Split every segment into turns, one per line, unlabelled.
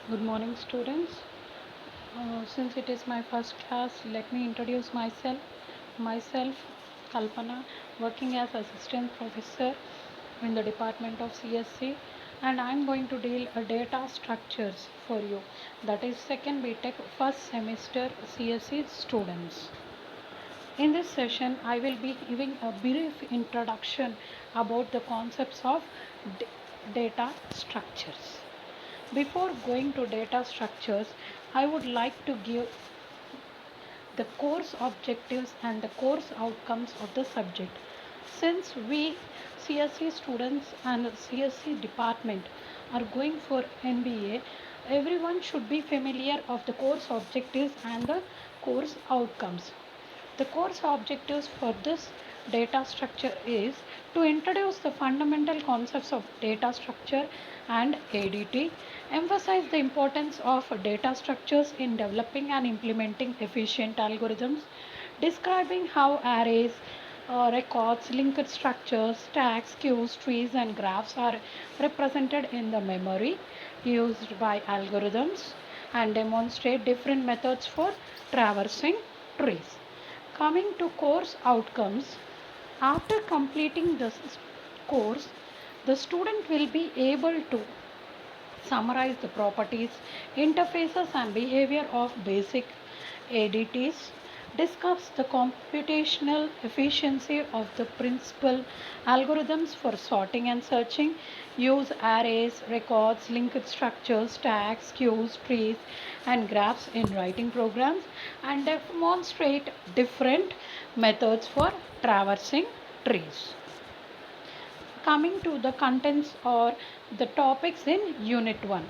Good morning, students. Since it is my first class, let me introduce myself. Myself, Kalpana, working as assistant professor in the department of CSC, and I am going to deal data structures for you. That is second BTech first semester CSC students. In this session, I will be giving a brief introduction about the concepts of data structures. Before going to data structures, I would like to give the course objectives and the course outcomes of the subject. Since we CSC students and CSC department are going for MBA, everyone should be familiar of the course objectives and the course outcomes. The course objectives for this data structure is to introduce the fundamental concepts of data structure and ADT, emphasize the importance of data structures in developing and implementing efficient algorithms, describing how arrays, records, linked structures, stacks, queues, trees, and graphs are represented in the memory used by algorithms, and demonstrate different methods for traversing trees. Coming to course outcomes, after completing this course, the student will be able to summarize the properties, interfaces, and behavior of basic ADTs, discuss the computational efficiency of the principal algorithms for sorting and searching, use arrays, records, linked structures, stacks, queues, trees, and graphs in writing programs, and demonstrate different methods for traversing trees. Coming to the contents or the topics in unit 1.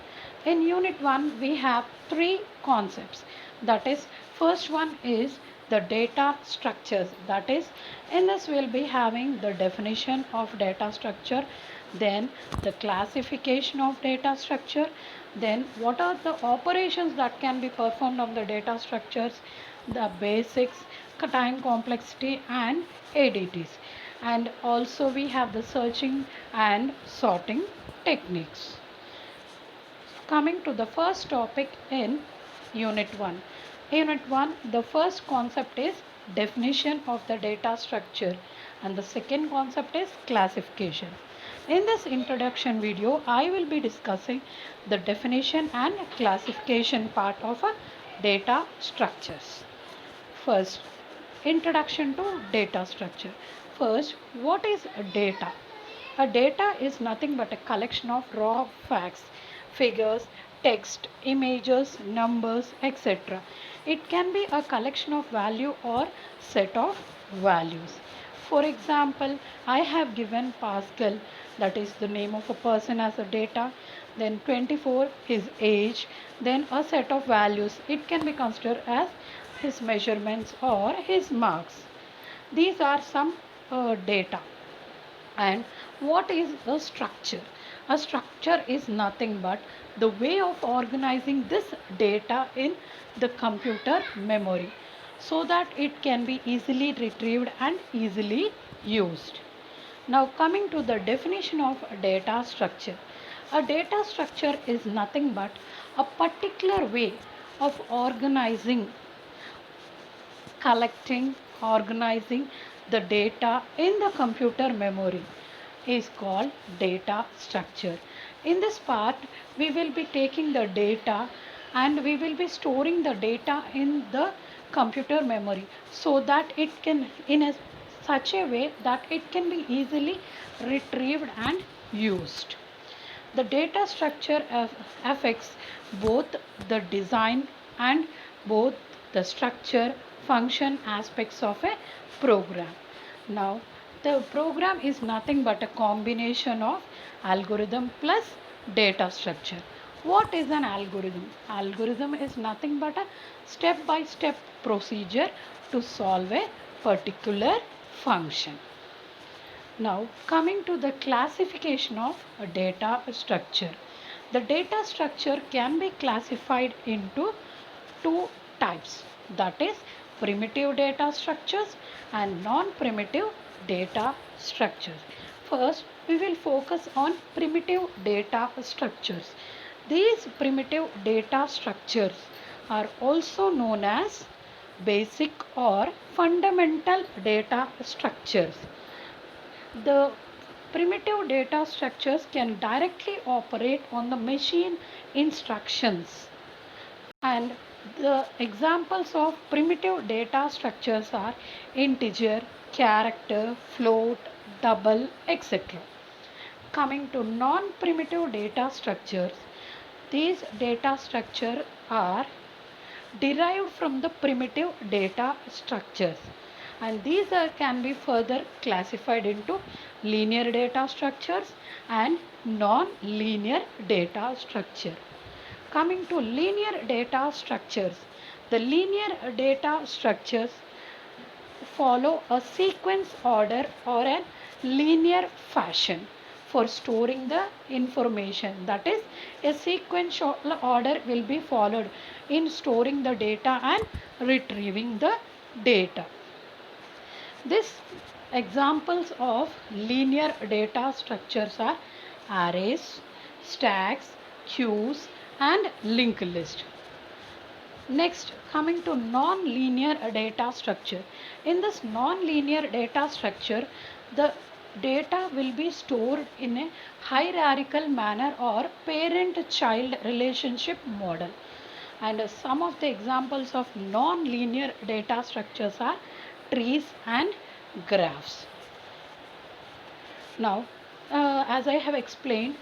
In unit 1 we have three concepts. That is, first one is the data structures. That is, in this we'll be having the definition of data structure, then the classification of data structure, then what are the operations that can be performed on the data structures, the basics, time complexity, and ADTs. And also we have the searching and sorting techniques. Coming to the first topic in unit 1. Unit 1, the first concept is definition of the data structure, and the second concept is classification. In this introduction video, I will be discussing the definition and classification part of a data structures. First, introduction to data structure. First, what is data? A data is nothing but a collection of raw facts, figures, text, images, numbers, etc. It can be a collection of value or set of values. For example, I have given Pascal, that is the name of a person, as a data, then 24 his age, then a set of values. It can be considered as his measurements or his marks. These are some data. And what is a structure? A structure is nothing but the way of organizing this data in the computer memory so that it can be easily retrieved and easily used. Now, coming to the definition of a data structure. A data structure is nothing but a particular way of organizing, collecting, organizing the data in the computer memory is called data structure. In this part, we will be taking the data and we will be storing the data in the computer memory so that it can, in a such a way that it can be easily retrieved and used. The data structure affects both the design and both the structure function aspects of a program. Now, the program is nothing but a combination of algorithm plus data structure. What is an algorithm? Algorithm is nothing but a step by step procedure to solve a particular function. Now, coming to the classification of a data structure. The data structure can be classified into two types, that is, primitive data structures and non-primitive data structures. First, we will focus on primitive data structures. These primitive data structures are also known as basic or fundamental data structures. The primitive data structures can directly operate on the machine instructions, and the examples of primitive data structures are integer, character, float, double, etc. Coming to non-primitive data structures, these data structures are derived from the primitive data structures, and these can be further classified into linear data structures and non-linear data structure. Coming to linear data structures, the linear data structures follow a sequence order or a linear fashion for storing the information. That is, a sequential order will be followed in storing the data and retrieving the data. These examples of linear data structures are arrays, stacks, queues, and linked list. Next, coming to non-linear data structure. In this non-linear data structure, the data will be stored in a hierarchical manner or parent-child relationship model. And some of the examples of non-linear data structures are trees and graphs. Now, as I have explained,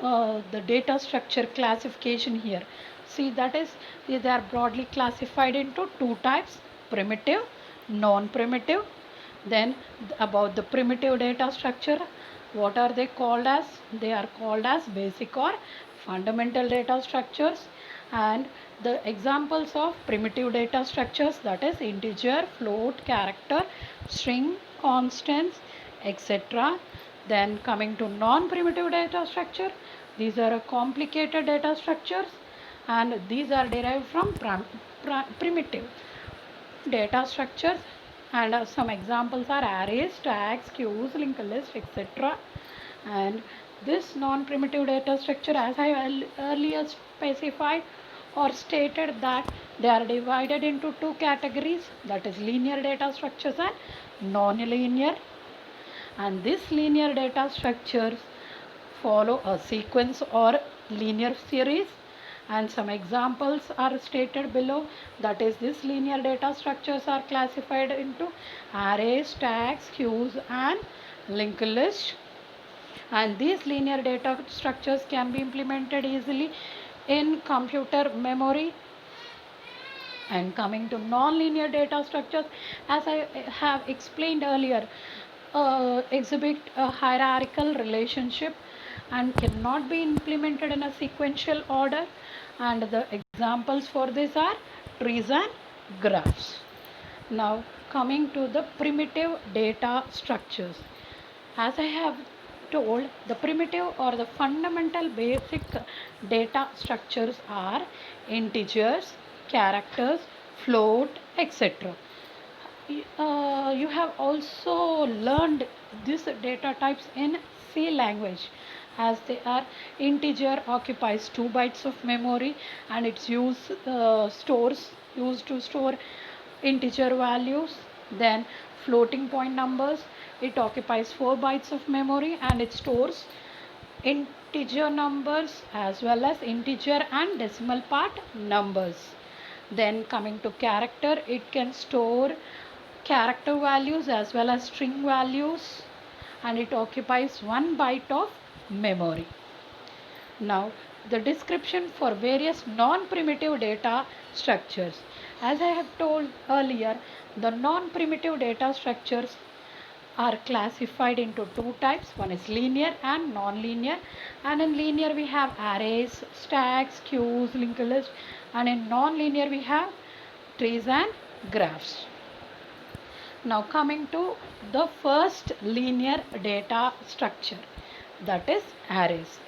the data structure classification here. See, that is, they are broadly classified into two types: primitive, non-primitive. Then about the primitive data structure, what are they called as? They are called as basic or fundamental data structures. And the examples of primitive data structures, that is integer, float, character, string, constants, etc. Then coming to non-primitive data structure, these are complicated data structures, and these are derived from primitive data structures. And some examples are arrays, tags, queues, linked list, etc. And this non-primitive data structure, as I earlier specified or stated, that they are divided into two categories, that is linear data structures and non-linear. And these linear data structures follow a sequence or linear series, and some examples are stated below. That is, these linear data structures are classified into arrays, tags, queues, and linked list. And these linear data structures can be implemented easily in computer memory. And coming to non-linear data structures, as I have explained earlier, exhibit a hierarchical relationship and cannot be implemented in a sequential order. And the examples for this are trees and graphs. Now, coming to the primitive data structures. As I have told, the primitive or the fundamental basic data structures are integers, characters, float, etc. You have also learned these data types in C language, as they are: integer occupies 2 bytes of memory and it's used to store integer values. Then floating point numbers, it occupies 4 bytes of memory and it stores integer numbers as well as integer and decimal part numbers. Then coming to character, it can store character values as well as string values, and it occupies 1 byte of memory. Now, the description for various non-primitive data structures. As I have told earlier, the non-primitive data structures are classified into two types. One is linear and non-linear. And in linear we have arrays, stacks, queues, linked list. And in non-linear we have trees and graphs. Now coming to the first linear data structure, that is arrays.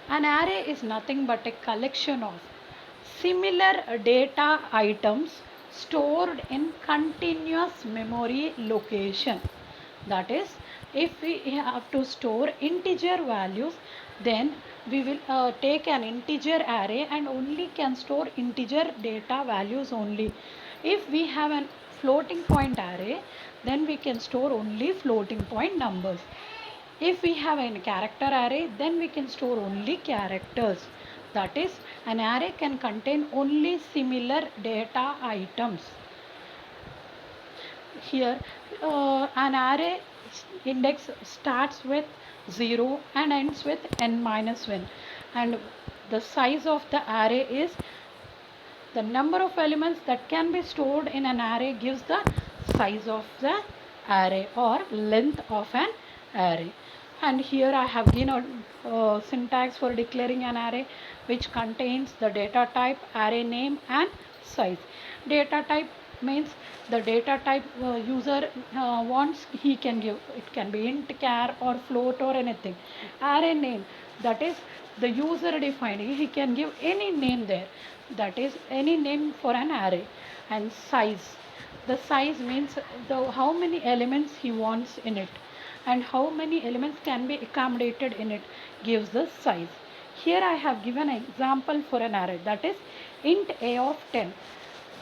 An array is nothing but a collection of similar data items stored in continuous memory location. That is, If we have to store integer values, then we will take an integer array and only can store integer data values only. If we have an floating point array, then we can store only floating point numbers. If we have a character array, then we can store only characters. That is, an array can contain only similar data items. Here, an array index starts with 0 and ends with n minus 1, and the size of the array is the number of elements that can be stored in an array gives the size of the array or length of an array. And here I have given a syntax for declaring an array which contains the data type, array name and size. Data type means the data type user wants, he can give. It can be int, char or float or anything. Array name, that is the user defined, he can give any name there, that is any name for an array. And size, the size means the how many elements he wants in it and how many elements can be accommodated in it gives the size. Here I have given an example for an array, that is int a of 10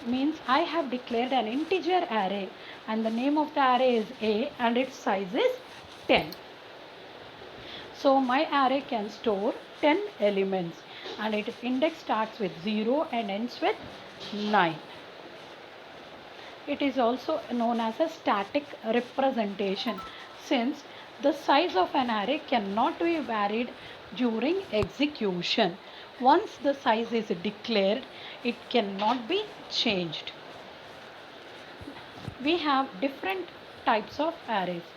means I have declared an integer array and the name of the array is a and its size is 10. So my array can store 10 elements and its index starts with 0 and ends with 9. It is also known as a static representation since the size of an array cannot be varied during execution. Once the size is declared, it cannot be changed. We have different types of arrays.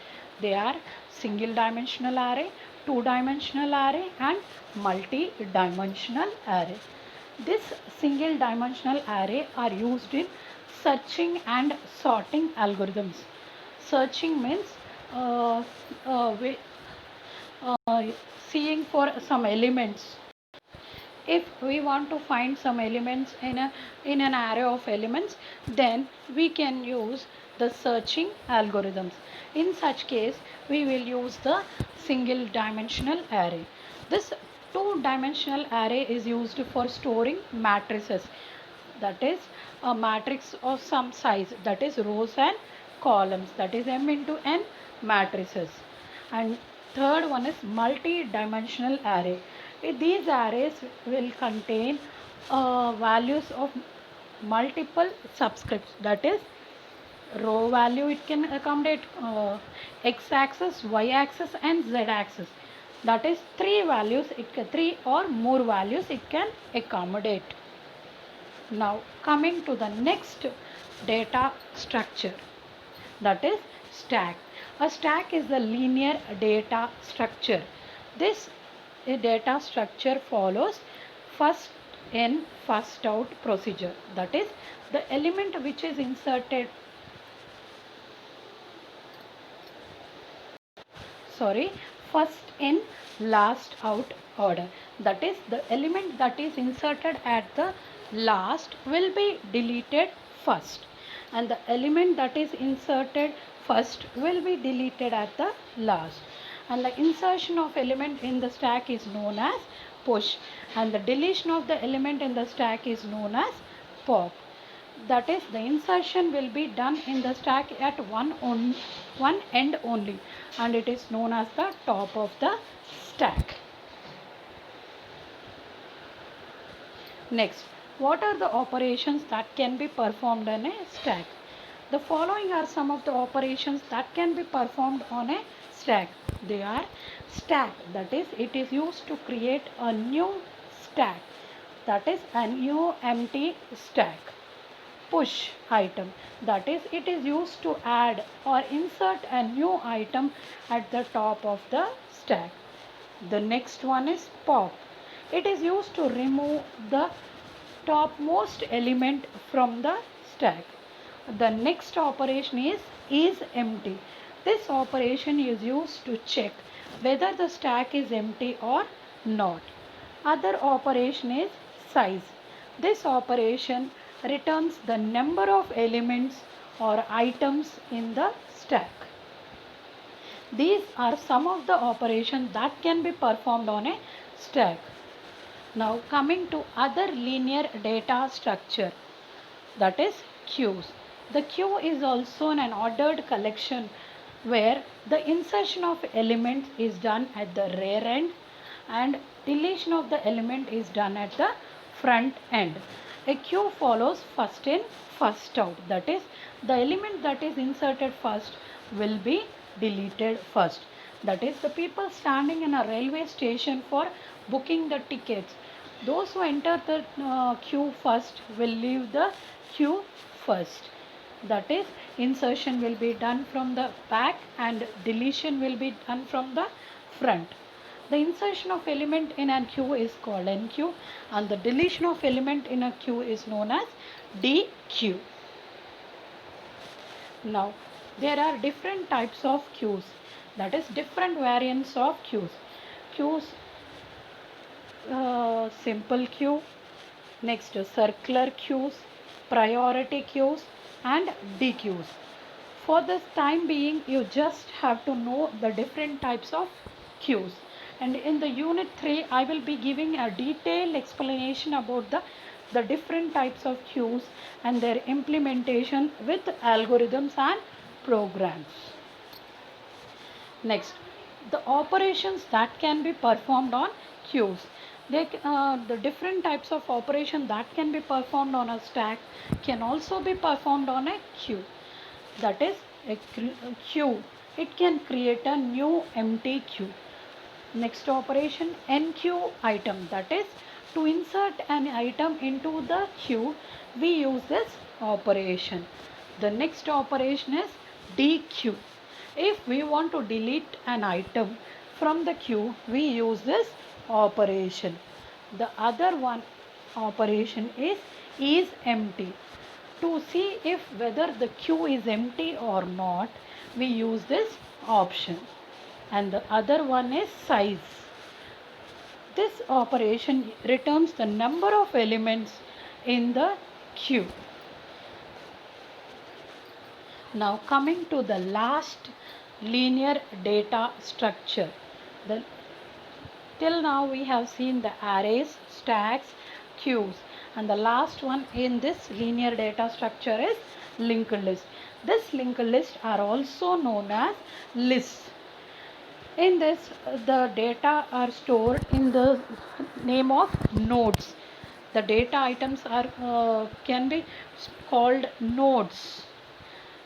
They are single dimensional array, two dimensional array and multi-dimensional array. This single dimensional array are used in searching and sorting algorithms. Searching means uh, uh, we, uh, seeing for some elements. If we want to find some elements in an array of elements, then we can use the searching algorithms. In such case, we will use the single dimensional array. This two dimensional array is used for storing matrices, that is a matrix of some size, that is rows and columns, that is m into n matrices. And third one is multi-dimensional array. These arrays will contain values of multiple subscripts, that is row value it can accommodate x-axis, y-axis and z-axis, that is three values, three or more values it can accommodate. Now coming to the next data structure, that is stack. A stack is the linear data structure. This data structure follows first in first out procedure, that is the element which is inserted first in last out order, that is the element that is inserted at the last will be deleted first and the element that is inserted first will be deleted at the last. And the insertion of element in the stack is known as push and the deletion of the element in the stack is known as pop. That is, the insertion will be done in the stack at one end only and it is known as the top of the stack. Next, what are the operations that can be performed on a stack? The following are some of the operations that can be performed on a stack. They are stack, that is it is used to create a new stack, that is a new empty stack. Push item, that is it is used to add or insert a new item at the top of the stack. The next one is pop. It is used to remove the topmost element from the stack. The next operation is empty. This operation is used to check whether the stack is empty or not. Other operation is size. This operation returns the number of elements or items in the stack. These are some of the operations that can be performed on a stack. Now coming to other linear data structure, that is queues. The queue is also an ordered collection where the insertion of elements is done at the rear end and deletion of the element is done at the front end. A queue follows first in, first out. That is, the element that is inserted first will be deleted first. That is, the people standing in a railway station for booking the tickets, those who enter the queue first will leave the queue first. That is, insertion will be done from the back and deletion will be done from the front. The insertion of element in a queue is called NQ and the deletion of element in a queue is known as DQ. Now, there are different types of queues, that is different variants of queues. Queues, simple queue, next circular queues, priority queues and DQs. For this time being, you just have to know the different types of queues. And in the unit 3, I will be giving a detailed explanation about the different types of queues and their implementation with algorithms and programs. Next, the operations that can be performed on queues. The different types of operation that can be performed on a stack can also be performed on a queue. That is a queue. It can create a new empty queue. Next operation, NQ item. That is, to insert an item into the queue, we use this operation. The next operation is DQ. If we want to delete an item from the queue, we use this operation. The other one operation is empty. To see if whether the queue is empty or not, we use this option. And the other one is size. This operation returns the number of elements in the queue. Now coming to the last linear data structure. Till now we have seen the arrays, stacks, queues, and the last one in this linear data structure is linked list. This linked list are also known as lists. In this, the data are stored in the name of nodes. The data items are can be called nodes.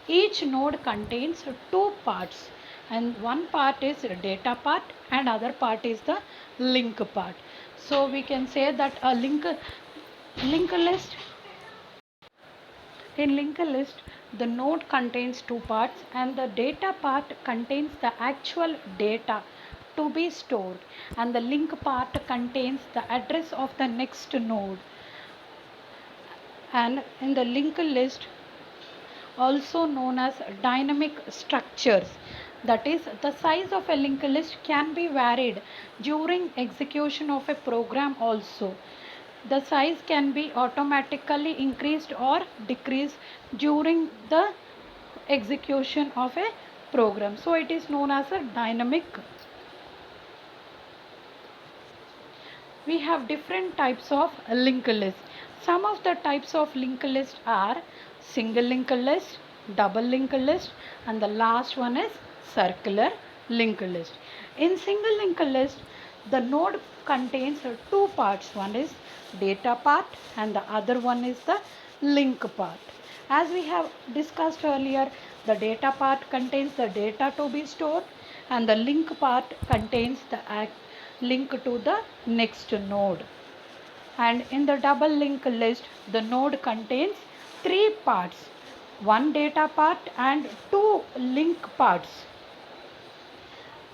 Each node contains two parts, and one part is data part and other part is the link part. So we can say that a linked list, in linked list, the node contains two parts and the data part contains the actual data to be stored, and the link part contains the address of the next node. And in the linked list, also known as dynamic structures, that is, the size of a linked list can be varied during execution of a program also. The size can be automatically increased or decreased during the execution of a program. So it is known as a dynamic. We have different types of linked list. Some of the types of linked list are single linked list, double linked list, and the last one is circular linked list. In single linked list, the node contains two parts. One is data part and the other one is the link part. As we have discussed earlier, the data part contains the data to be stored and the link part contains the link to the next node. And in the double link list, the node contains three parts, one data part and two link parts.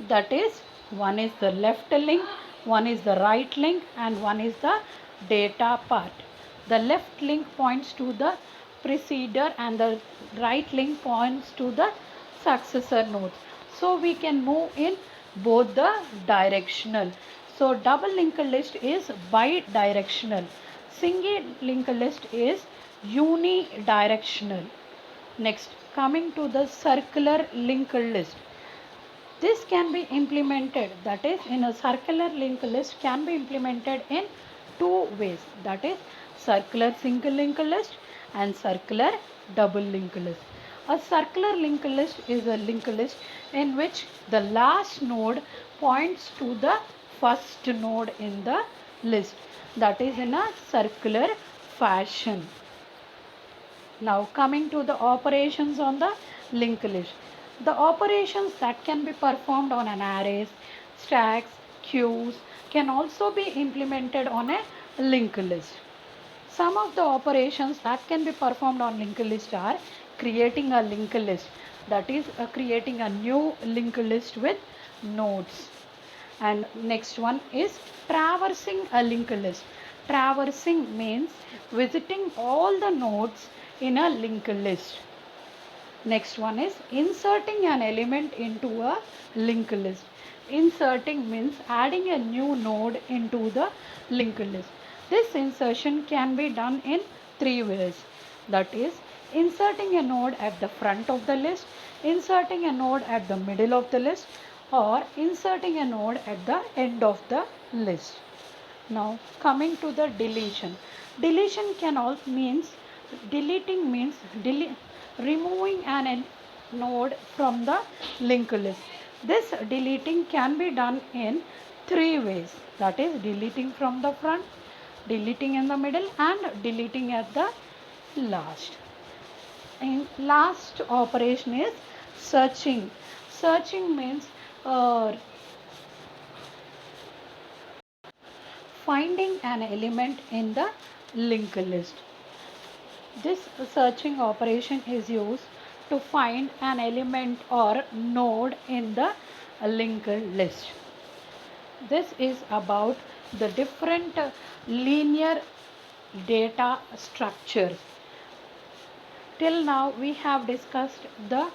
That is, one is the left link, one is the right link, and one is the data part. The left link points to the preceder and the right link points to the successor nodes. So we can move in both the directional. So double linked list is bidirectional. Single linked list is unidirectional. Next, coming to the circular linked list. This can be implemented, that is, in a circular linked list can be implemented in two ways, that is, circular single linked list and circular double linked list. A circular linked list is a linked list in which the last node points to the first node in the list, that is in a circular fashion. Now coming to the operations on the linked list. The operations that can be performed on an arrays, stacks, queues can also be implemented on a linked list. Some of the operations that can be performed on linked list are creating a linked list, that is creating a new linked list with nodes. And next one is traversing a linked list. Traversing means visiting all the nodes in a linked list. Next one is inserting an element into a linked list. Inserting means adding a new node into the linked list. This insertion can be done in three ways. That is, inserting a node at the front of the list, inserting a node at the middle of the list, or inserting a node at the end of the list. Now coming to the deletion. Deletion can also means deleting means removing an node from the linked list. This deleting can be done in three ways, that is deleting from the front, deleting in the middle and deleting at the last. And last operation is searching. Searching means finding an element in the linked list. This searching operation is used to find an element or node in the linked list. This is about the different linear data structures. Till now we have discussed the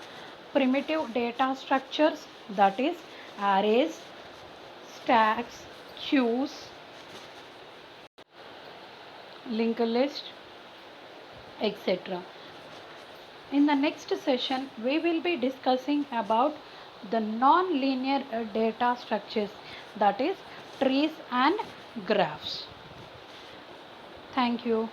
primitive data structures, that is arrays, stacks, queues, linked list, etc. In the next session, we will be discussing about the non-linear data structures, that is trees and graphs. Thank you.